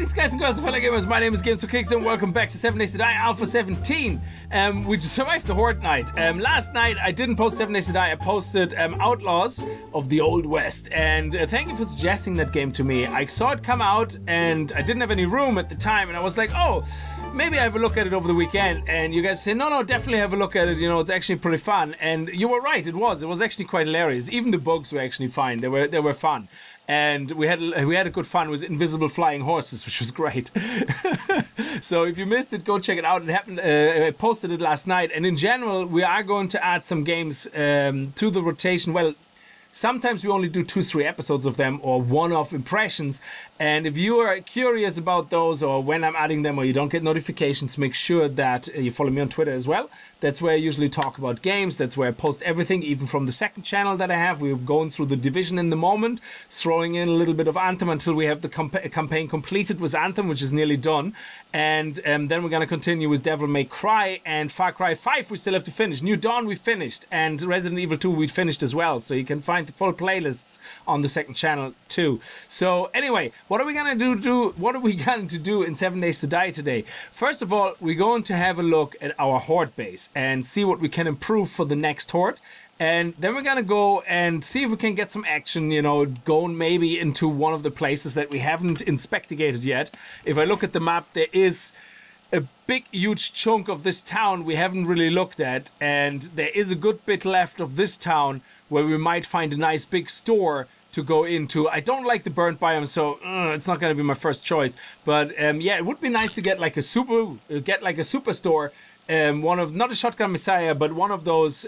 Greetings guys and girls, fellow gamers, my name is Games for Kicks and welcome back to 7 Days to Die Alpha 17. We just survived the Horde night. Last night I didn't post 7 Days to Die, I posted Outlaws of the Old West. And thank you for suggesting that game to me. I saw it come out and I didn't have any room at the time and I was like, oh, maybe I have a look at it over the weekend. And you guys say, no, definitely have a look at it, you know, it's actually pretty fun. And you were right, it was actually quite hilarious. Even the bugs were actually fine, they were fun. And we had a good fun with invisible flying horses, which was great. So if you missed it, go check it out. It happened. I posted it last night. And in general, we are going to add some games to the rotation. Well, sometimes we only do 2-3 episodes of them or one-off impressions. And if you are curious about those or when I'm adding them or you don't get notifications, make sure that you follow me on Twitter as well. That's where I usually talk about games. That's where I post everything, even from the second channel that I have. We're going through the Division in the moment, throwing in a little bit of Anthem until we have the campaign completed with Anthem, which is nearly done. And then we're going to continue with Devil May Cry and Far Cry 5 we still have to finish. New Dawn we finished and Resident Evil 2 we finished as well. So you can find the full playlists on the second channel too. So anyway, what are we going to do in 7 Days to Die today? First of all, we're going to have a look at our Horde base and see what we can improve for the next Horde. And then we're gonna go and see if we can get some action, you know, going maybe into one of the places that we haven't inspected yet. If I look at the map, there is a big, huge chunk of this town we haven't really looked at. And there is a good bit left of this town where we might find a nice big store to go into. I don't like the burnt biome, so it's not gonna be my first choice. But yeah, it would be nice to get like a superstore. One of, not a shotgun messiah, but one of those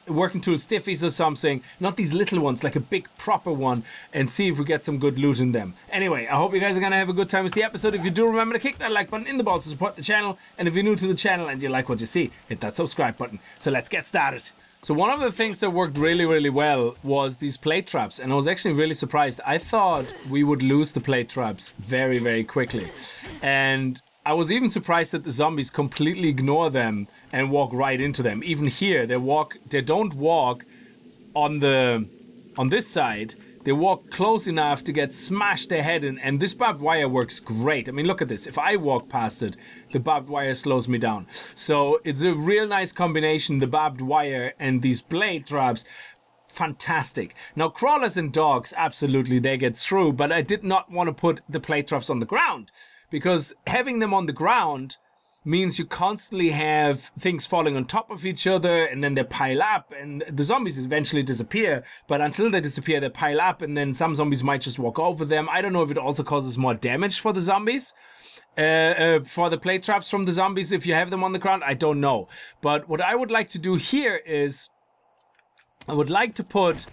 working tool stiffies or something, not these little ones, like a big proper one, and see if we get some good loot in them. Anyway, I hope you guys are gonna have a good time with the episode. If you do, remember to kick that like button in the balls to support the channel, and if you're new to the channel and you like what you see, hit that subscribe button. So let's get started. So one of the things that worked really well was these plate traps, and I was actually really surprised. I thought we would lose the plate traps very quickly, and I was even surprised that the zombies completely ignore them and walk right into them. Even here, they don't walk on this side. They walk close enough to get smashed their head in, and this barbed wire works great. I mean, look at this. If I walk past it, the barbed wire slows me down. So it's a real nice combination, the barbed wire and these blade traps. Fantastic. Now, crawlers and dogs, absolutely, they get through, but I did not want to put the plate traps on the ground, because having them on the ground means you constantly have things falling on top of each other and then they pile up and the zombies eventually disappear. But until they disappear, they pile up and then some zombies might just walk over them. I don't know if it also causes more damage for the zombies, for the plate traps from the zombies if you have them on the ground. I don't know. But what I would like to do here is I would like to put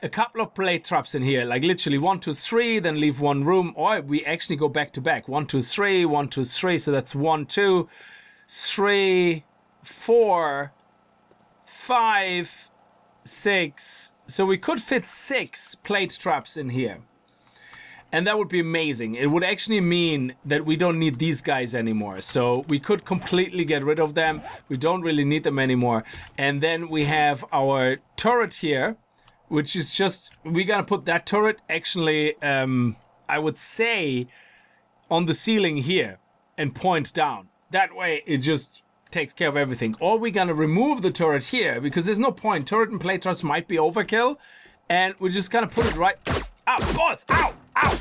a couple of plate traps in here, like literally 1, 2, 3, then leave one room, or we actually go back to back. 1, 2, 3, 1, 2, 3. So that's 1, 2, 3, 4, 5, 6. So we could fit 6 plate traps in here. And that would be amazing. It would actually mean that we don't need these guys anymore. So we could completely get rid of them. We don't really need them anymore. And then we have our turret here, which is just, we're gonna put that turret actually, I would say, on the ceiling here and point down. That way it just takes care of everything. Or we're gonna remove the turret here because there's no point. Turret and plate traps might be overkill. And we're just gonna put it right, ow, bullets, ow, ow.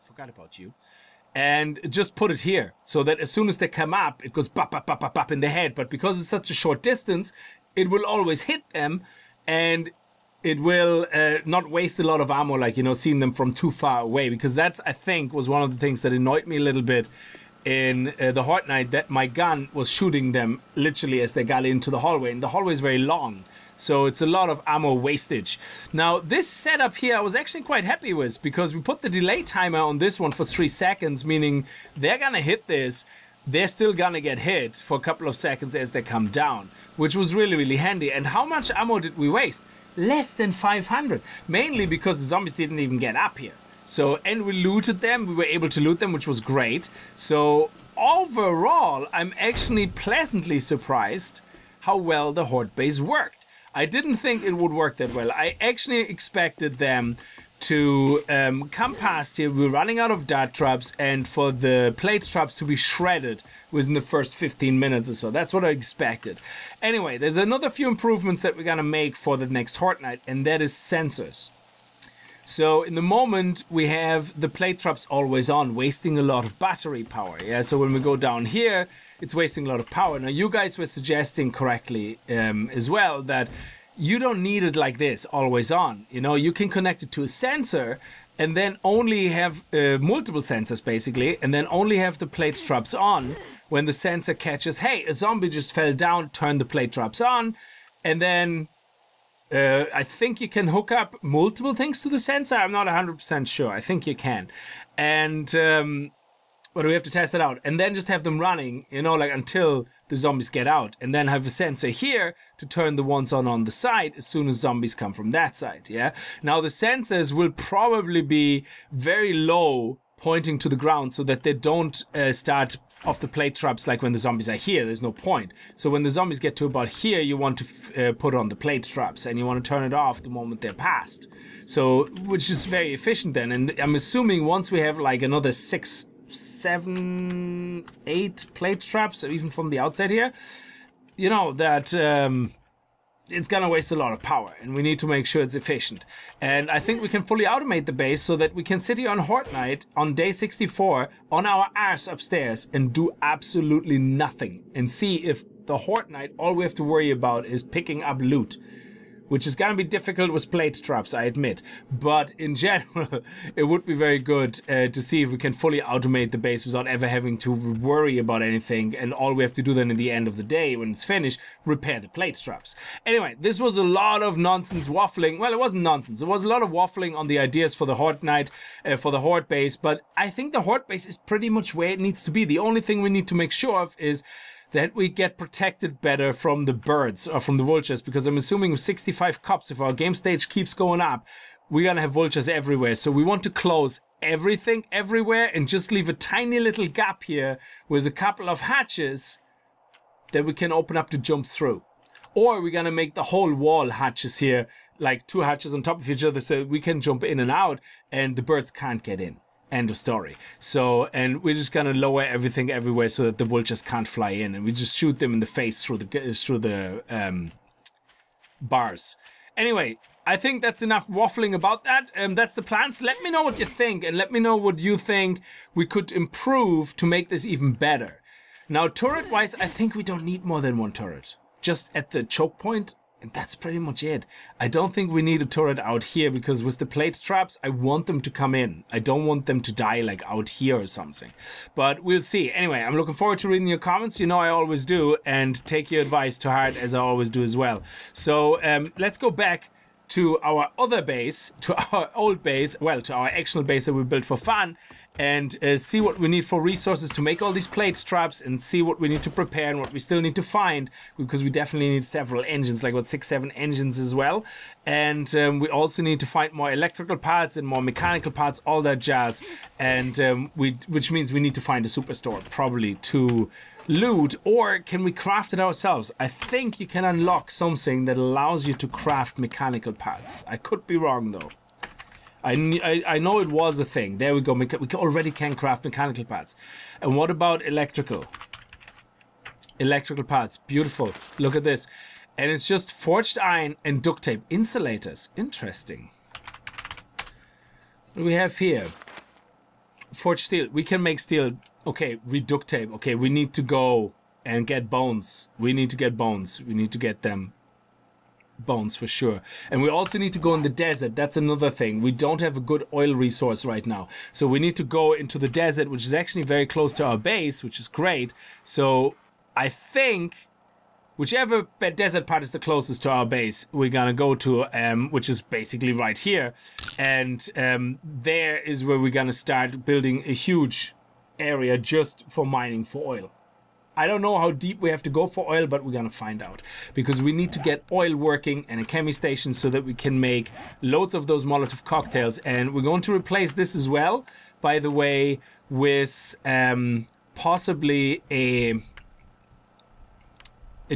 Forgot about you. And just put it here so that as soon as they come up, it goes bop, bop, bop, bop, bop in the head. But because it's such a short distance, it will always hit them. And it will not waste a lot of ammo, like, you know, seeing them from too far away. Because that's, I think, was one of the things that annoyed me a little bit in the Horde night, that my gun was shooting them literally as they got into the hallway. And the hallway is very long, so it's a lot of ammo wastage. Now, this setup here I was actually quite happy with, because we put the delay timer on this one for 3 seconds, meaning they're gonna hit this, they're still gonna get hit for a couple of seconds as they come down, which was really handy. And how much ammo did we waste? Less than 500, mainly because the zombies didn't even get up here. So, and we looted them, we were able to loot them, which was great. So overall, I'm actually pleasantly surprised how well the Horde base worked. I didn't think it would work that well. I actually expected them to come past here. We're running out of dart traps, and for the plate traps to be shredded within the first 15 minutes or so. That's what I expected. Anyway, there's another few improvements that we're gonna make for the next Horde night, and that is sensors. So in the moment, we have the plate traps always on, wasting a lot of battery power. Yeah, so when we go down here, it's wasting a lot of power. Now, you guys were suggesting correctly as well that you don't need it like this, always on. You know, you can connect it to a sensor and then only have multiple sensors, basically, and then only have the plate traps on when the sensor catches, hey, a zombie just fell down, turn the plate traps on, and then I think you can hook up multiple things to the sensor. I'm not 100% sure. I think you can. And but we have to test it out. And then just have them running, you know, like until the zombies get out. And then have a sensor here to turn the ones on the side as soon as zombies come from that side, yeah? Now, the sensors will probably be very low, pointing to the ground so that they don't start off the plate traps like when the zombies are here. There's no point. So when the zombies get to about here, you want to put on the plate traps, and you want to turn it off the moment they're past. So, which is very efficient then. And I'm assuming once we have like another 6, 7, 8 plate traps, even from the outside here, you know, that it's gonna waste a lot of power, and we need to make sure it's efficient. And I think we can fully automate the base so that we can sit here on Horde night on day 64 on our arse upstairs and do absolutely nothing, and see if the Horde night all we have to worry about is picking up loot, which is gonna be difficult with plate traps, I admit. But in general, it would be very good to see if we can fully automate the base without ever having to worry about anything. And all we have to do then in the end of the day, when it's finished, repair the plate traps. Anyway, this was a lot of nonsense waffling. Well, it wasn't nonsense. It was a lot of waffling on the ideas for the Horde night, for the Horde base. But I think the Horde base is pretty much where it needs to be. The only thing we need to make sure of is that we get protected better from the birds or from the vultures, because I'm assuming with 65 cops, if our game stage keeps going up, we're gonna have vultures everywhere. So we want to close everything everywhere and just leave a tiny little gap here with a couple of hatches that we can open up to jump through. Or we're gonna make the whole wall hatches here, like 2 hatches on top of each other, so we can jump in and out and the birds can't get in. End of story. So, and we're just gonna lower everything everywhere so that the vultures can't fly in, and we just shoot them in the face through the bars. Anyway, I think that's enough waffling about that. That's the plans. Let me know what you think, and let me know what you think we could improve to make this even better. Now, turret-wise, I think we don't need more than 1 turret. Just at the choke point, and that's pretty much it. I don't think we need a turret out here, because with the plate traps, I want them to come in. I don't want them to die like out here or something. But we'll see. Anyway, I'm looking forward to reading your comments. You know I always do. And take your advice to heart, as I always do as well. So let's go back to our other base, to our old base, well, to our actual base that we built for fun, and see what we need for resources to make all these plate traps, and see what we need to prepare and what we still need to find, because we definitely need several engines, like what 6, 7 engines as well. And we also need to find more electrical parts and more mechanical parts, all that jazz. And which means we need to find a superstore, probably, to loot. Or can we craft it ourselves? I think you can unlock something that allows you to craft mechanical parts. I could be wrong though. I know it was a thing. There we go. We already can craft mechanical parts. And what about electrical? Electrical parts. Beautiful. Look at this. And it's just forged iron and duct tape. Insulators. Interesting. What do we have here? Forged steel. We can make steel. Okay, reduct tape. Okay, we need to go and get bones. We need to get bones. We need to get them. Bones for sure. And we also need to go in the desert. That's another thing. We don't have a good oil resource right now. So we need to go into the desert, which is actually very close to our base, which is great. So I think whichever desert part is the closest to our base, we're gonna go to, which is basically right here. And there is where we're gonna start building a huge area just for mining for oil. I don't know how deep we have to go for oil, but we're gonna find out, because we need to get oil working and a chemi station so that we can make loads of those Molotov cocktails. And we're going to replace this as well, by the way, with possibly a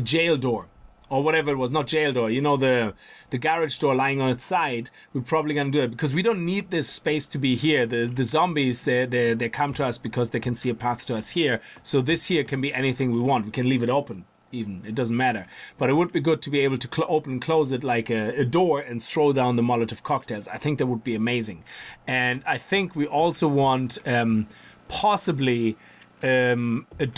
jail door or whatever it was, not jail door, you know, the garage door lying on its side, we're probably gonna do it because we don't need this space to be here. The zombies, they come to us because they can see a path to us here. So this here can be anything we want. We can leave it open. Even it doesn't matter, but it would be good to be able to open and close it like a door and throw down the Molotov cocktails. I think that would be amazing. And I think we also want possibly a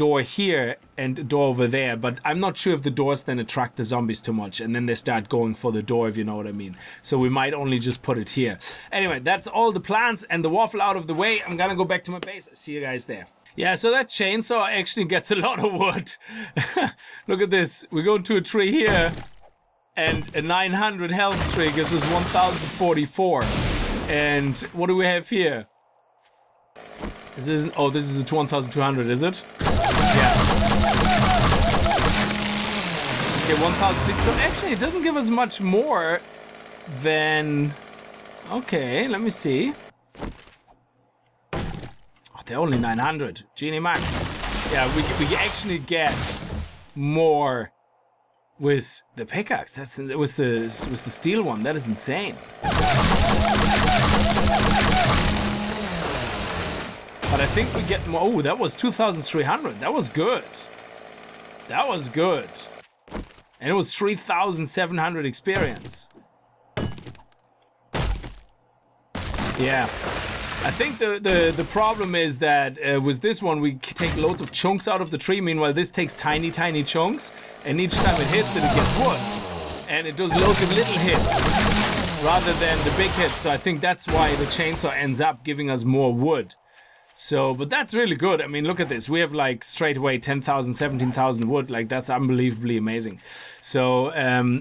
door here and a door over there, but I'm not sure if the doors then attract the zombies too much and then they start going for the door, if you know what I mean. So we might only just put it here. Anyway, that's all the plans and the waffle out of the way. I'm gonna go back to my base. See you guys there. Yeah, so that chainsaw actually gets a lot of wood. Look at this. We go to a tree here, and a 900 health tree gives us 1044. And what do we have here? This isn't. Oh, this is a 1200, is it? Yeah. Okay, 1006. So actually, it doesn't give us much more than. Okay, let me see. They're only 900. Genie Mac. Yeah, we actually get more with the pickaxe. That's it was the steel one. That is insane. But I think we get more. Oh, that was 2,300. That was good. That was good. And it was 3,700 experience. Yeah. I think the problem is that with this one we take loads of chunks out of the tree. Meanwhile, this takes tiny chunks, and each time it hits it gets wood, and it does loads of little hits rather than the big hits. So I think that's why the chainsaw ends up giving us more wood. So, but that's really good. I mean, look at this. We have like straight away 10,000, 17,000 wood. Like that's unbelievably amazing. So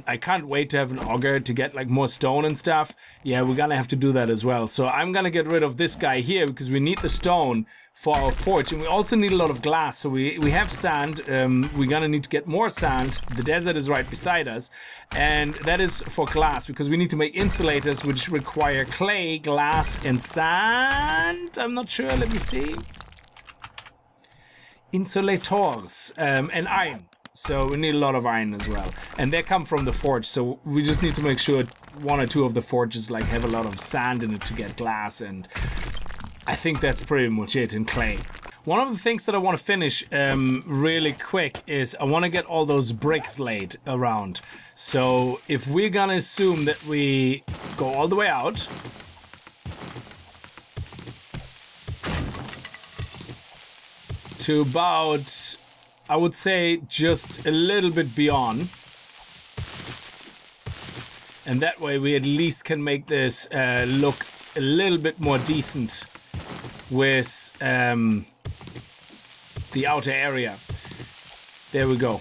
I can't wait to have an auger to get like more stone and stuff. Yeah, we're gonna have to do that as well. So I'm gonna get rid of this guy here because we need the stone for our forge, and we also need a lot of glass. So we have sand. We're gonna need to get more sand. The desert is right beside us, and that is for glass because we need to make insulators which require clay, glass, and sand. I'm not sure. Let me see. Insulators and iron. So we need a lot of iron as well, and they come from the forge. So we just need to make sure one or two of the forges like have a lot of sand in it to get glass, and I think that's pretty much it in clay. One of the things that I want to finish really quick is I want to get all those bricks laid around. So if we're gonna assume that we go all the way out, to about, I would say, just a little bit beyond, and that way we at least can make this look a little bit more decent with the outer area. There we go.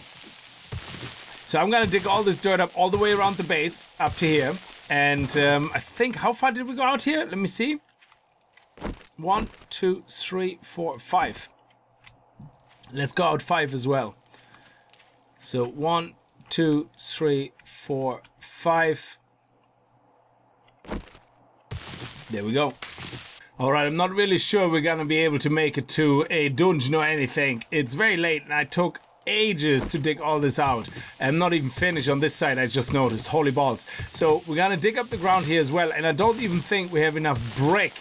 So I'm gonna dig all this dirt up all the way around the base up to here, and I think, how far did we go out here? Let me see. 1, 2, 3, 4, 5. Let's go out 5 as well. So 1, 2, 3, 4, 5. There we go. Alright, I'm not really sure we're gonna be able to make it to a dungeon or anything. It's very late and I took ages to dig all this out. I'm not even finished on this side, I just noticed. Holy balls. So we're gonna dig up the ground here as well, and I don't even think we have enough brick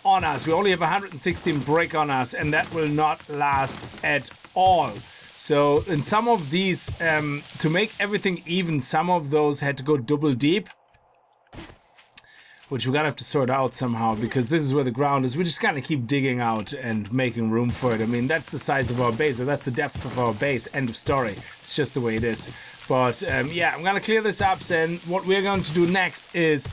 on us. We only have 116 brick on us, and that will not last at all. So in some of these, to make everything even, some of those had to go double deep, which we're gonna have to sort out somehow, because this is where the ground is. We're just gonna keep digging out and making room for it. I mean, that's the size of our base, or that's the depth of our base. End of story. It's just the way it is. But yeah, I'm gonna clear this up, and what we're going to do next is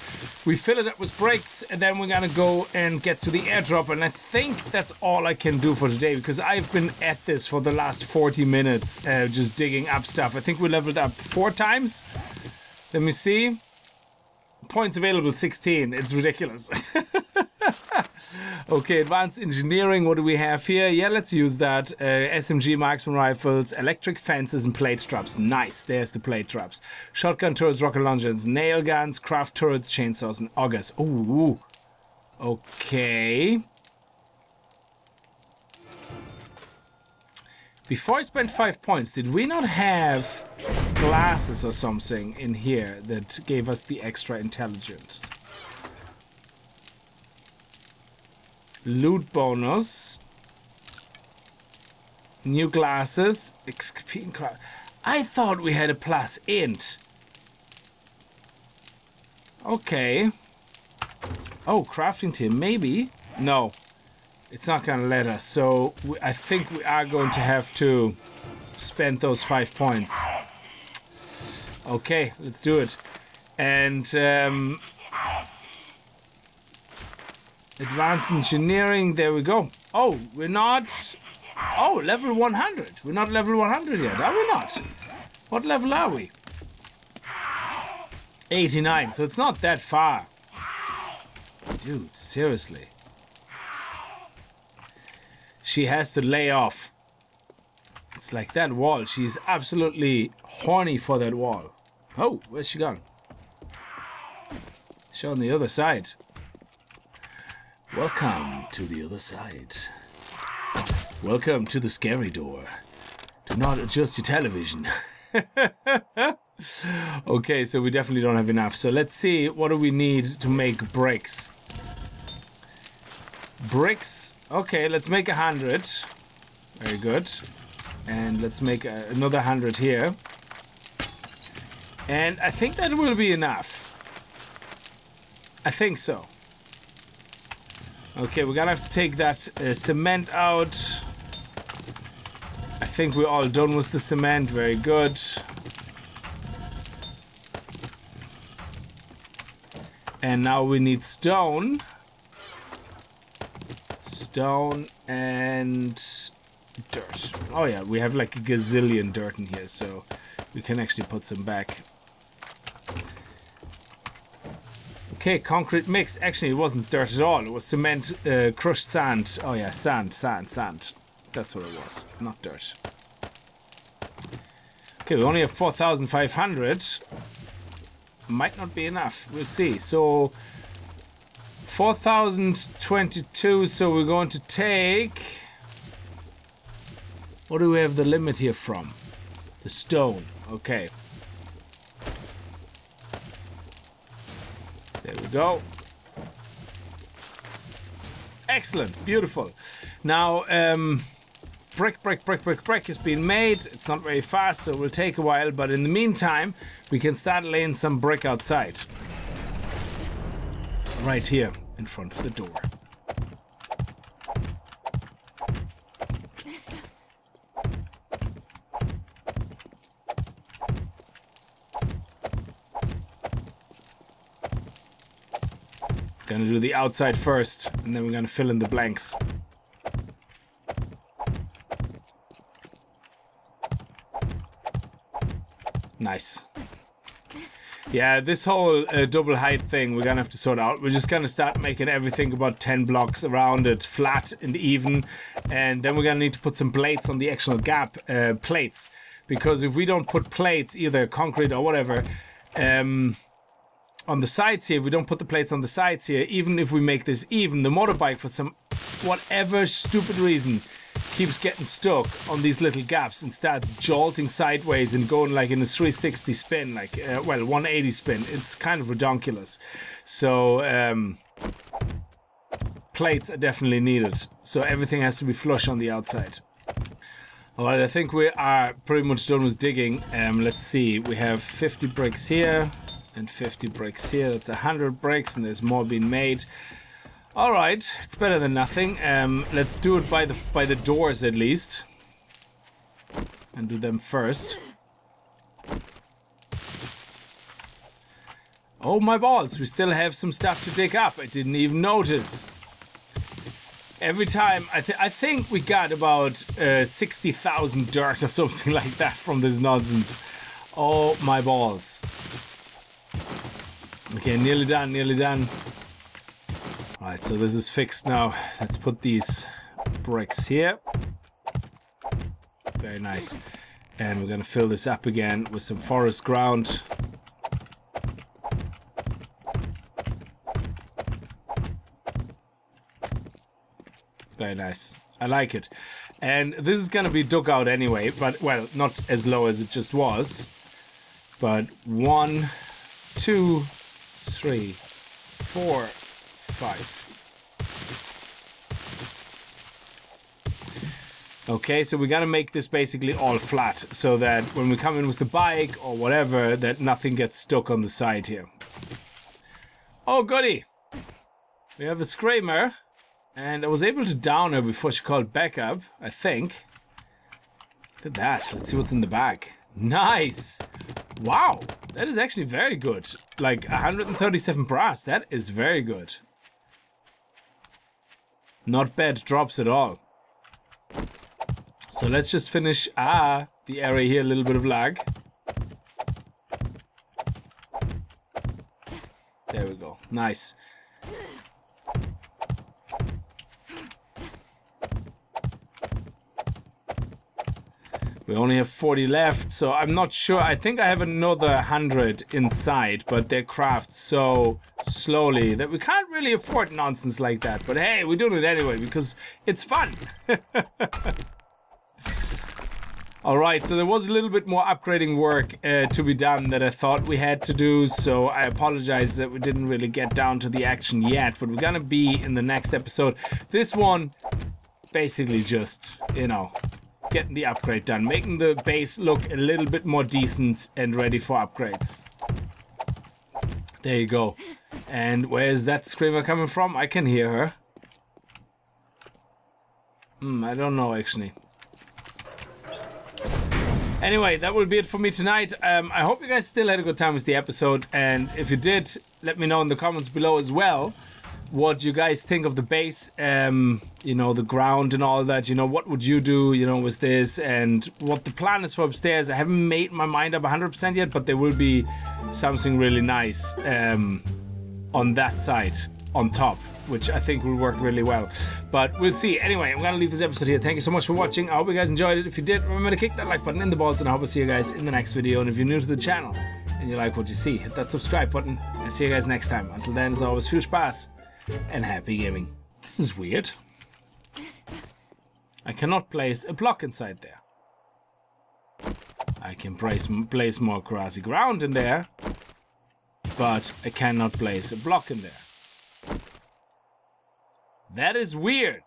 we fill it up with bricks, and then we're gonna go and get to the airdrop. And I think that's all I can do for today, because I've been at this for the last 40 minutes, just digging up stuff. I think we leveled up 4 times. Let me see. Points available 16. It's ridiculous. Okay, advanced engineering. What do we have here? Yeah, let's use that. SMG marksman rifles, electric fences, and plate traps. Nice. There's the plate traps. Shotgun turrets, rocket launchers, nail guns, craft turrets, chainsaws, and augers. Ooh. Okay. Before I spent 5 points, did we not have glasses or something in here that gave us the extra intelligence. Loot bonus. New glasses. I thought we had a plus int. Okay. Oh, crafting table. Maybe. No. It's not going to let us. So I think we are going to have to spend those 5 points. Okay, let's do it. And advanced engineering. There we go. Oh, we're not... Oh, level 100. We're not level 100 yet, are we not? What level are we? 89, so it's not that far. Dude, seriously. She has to lay off. It's like that wall. She's absolutely horny for that wall. Oh, where's she gone? She's on the other side. Welcome to the other side. Welcome to the scary door. Do not adjust your television. Okay, so we definitely don't have enough. So let's see, what do we need to make bricks? Bricks. Okay, let's make 100. Very good. And let's make another 100 here. And I think that will be enough. I think so. Okay, we're gonna have to take that cement out. I think we're all done with the cement. Very good. And now we need stone. Stone and dirt. Oh yeah, we have like a gazillion dirt in here, so we can actually put some back. Okay, concrete mix. Actually, it wasn't dirt at all. It was cement, crushed sand. Oh yeah, sand. That's what it was, not dirt. Okay, we only have 4,500. Might not be enough. We'll see. So 4,022. So we're going to take. What do we have the limit here from? The stone. Okay. There we go. Excellent. Beautiful. Now, brick has been made. It's not very fast, so it will take a while. But in the meantime, we can start laying some brick outside. Right here in front of the door. Gonna do the outside first, and then we're gonna fill in the blanks. Nice. Yeah, this whole double height thing we're gonna have to sort out. We're just gonna start making everything about 10 blocks around it, flat and even, and then we're gonna need to put some plates on the actual gap plates, because if we don't put plates, either concrete or whatever, on the sides here, we don't put the plates on the sides here, even if we make this even, the motorbike for some whatever stupid reason keeps getting stuck on these little gaps and starts jolting sideways and going like in a 360 spin, like well, 180 spin. It's kind of redonkulous. So plates are definitely needed, so everything has to be flush on the outside. All right, I think we are pretty much done with digging. Let's see, we have 50 bricks here and 50 bricks here. That's 100 bricks, and there's more being made. All right, it's better than nothing. Let's do it by the doors at least, and do them first. Oh my balls! We still have some stuff to dig up. I didn't even notice. Every time, I think we got about 60,000 dirt or something like that from this nonsense. Oh my balls! Okay, nearly done, nearly done. Alright, so this is fixed now. Let's put these bricks here. Very nice. And we're gonna fill this up again with some forest ground. Very nice. I like it. And this is gonna be dug out anyway, but, well, not as low as it just was. But 1, 2, 3, 4, 5. Okay, so we gotta make this basically all flat so that when we come in with the bike or whatever, that nothing gets stuck on the side here. Oh, goody! We have a screamer, and I was able to down her before she called back up, I think. Look at that. Let's see what's in the bag. Nice! Wow, that is actually very good. Like 137 brass, that is very good. Not bad drops at all. So let's just finish the area here, a little bit of lag. There we go, nice. We only have 40 left, so I'm not sure. I think I have another 100 inside, but they craft so slowly that we can't really afford nonsense like that. But hey, we're doing it anyway because it's fun. Alright, so there was a little bit more upgrading work to be done that I thought we had to do, so I apologize that we didn't really get down to the action yet, but we're gonna be in the next episode. This one, basically just, you know, getting the upgrade done, making the base look a little bit more decent and ready for upgrades. There you go. And where is that screamer coming from? I can hear her. I don't know actually. Anyway, that will be it for me tonight. I hope you guys still had a good time with the episode, and if you did, let me know in the comments below as well what you guys think of the base, you know, the ground and all that. You know, what would you do, you know, with this, and what the plan is for upstairs. I haven't made my mind up 100% yet, but there will be something really nice on that side on top, which I think will work really well, but we'll see. Anyway, I'm gonna leave this episode here. Thank you so much for watching. I hope you guys enjoyed it. If you did, remember to kick that like button in the balls, and I hope to see you guys in the next video. And if you're new to the channel and you like what you see, hit that subscribe button, and see you guys next time. Until then, as always, Viel Spaß and happy gaming. This is weird. I cannot place a block inside there. I can place more grassy ground in there, but I cannot place a block in there. That is weird.